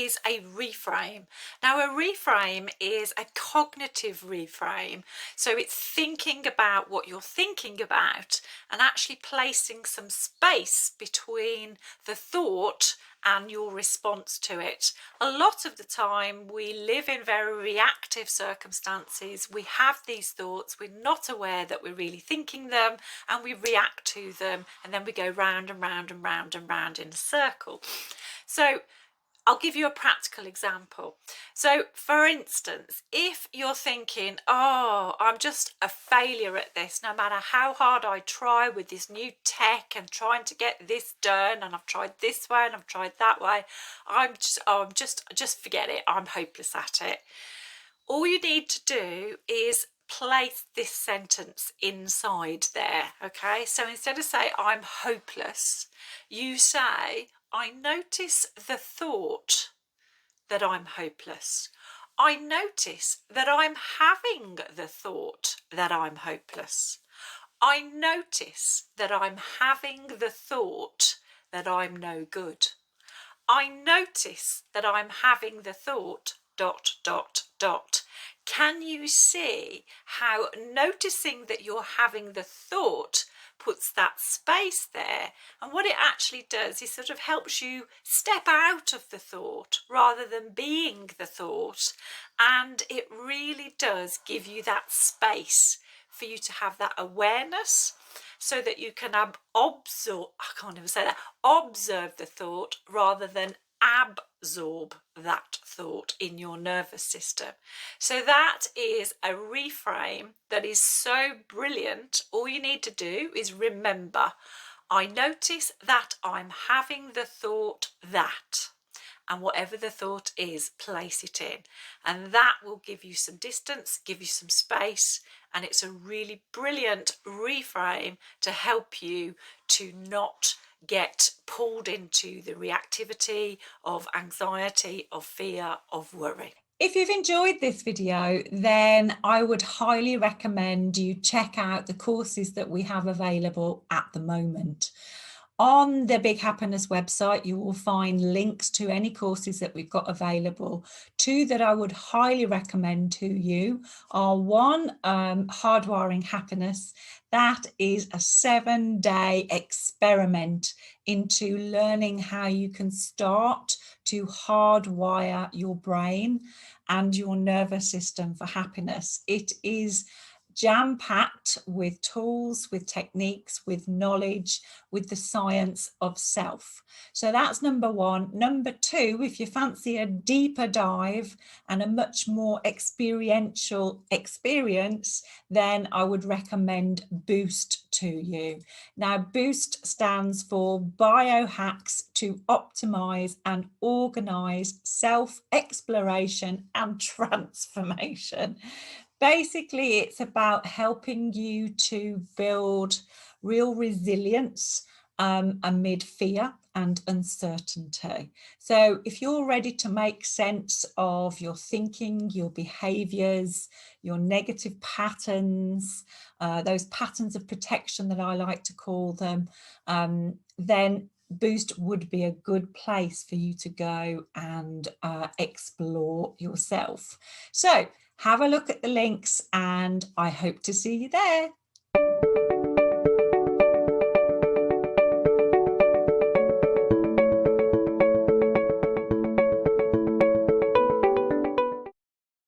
is a reframe. Now, a reframe is a cognitive reframe. So it's thinking about what you're thinking about and actually placing some space between the thought and your response to it. A lot of the time we live in very reactive circumstances. We have these thoughts, we're not aware that we're really thinking them, and we react to them, and then we go round and round and round and round in a circle. So I'll give you a practical example. So for instance, if you're thinking, oh, I'm just a failure at this, no matter how hard I try with this new tech and trying to get this done, and I've tried this way and I've tried that way, just forget it, I'm hopeless at it. All you need to do is place this sentence inside there, okay? So instead of say I'm hopeless, you say, I notice the thought that I'm hopeless. I notice that I'm having the thought that I'm hopeless. I notice that I'm having the thought that I'm no good. I notice that I'm having the thought ... Can you see how noticing that you're having the thought puts that space there? And what it actually does is sort of helps you step out of the thought rather than being the thought. And it really does give you that space for you to have that awareness so that you can observe the thought rather than absorb that thought in your nervous system. So that is a reframe that is so brilliant. All you need to do is remember, I notice that I'm having the thought that, and whatever the thought is, place it in, and that will give you some distance, give you some space, and it's a really brilliant reframe to help you to not get pulled into the reactivity of anxiety, of fear, of worry. If you've enjoyed this video, then I would highly recommend you check out the courses that we have available at the moment. On the Big Happiness website, you will find links to any courses that we've got available. Two that I would highly recommend to you are one, Hardwiring Happiness. That is a 7-day experiment into learning how you can start to hardwire your brain and your nervous system for happiness. It is jam-packed with tools, with techniques, with knowledge, with the science of self. So that's number one. Number two, if you fancy a deeper dive and a much more experiential experience, then I would recommend Boost to you. Now, Boost stands for Biohacks to Optimize and Organize Self-Exploration and Transformation. Basically, it's about helping you to build real resilience amid fear and uncertainty. So if you're ready to make sense of your thinking, your behaviors, your negative patterns, those patterns of protection that I like to call them, then Boost would be a good place for you to go and explore yourself. So have a look at the links, and I hope to see you there.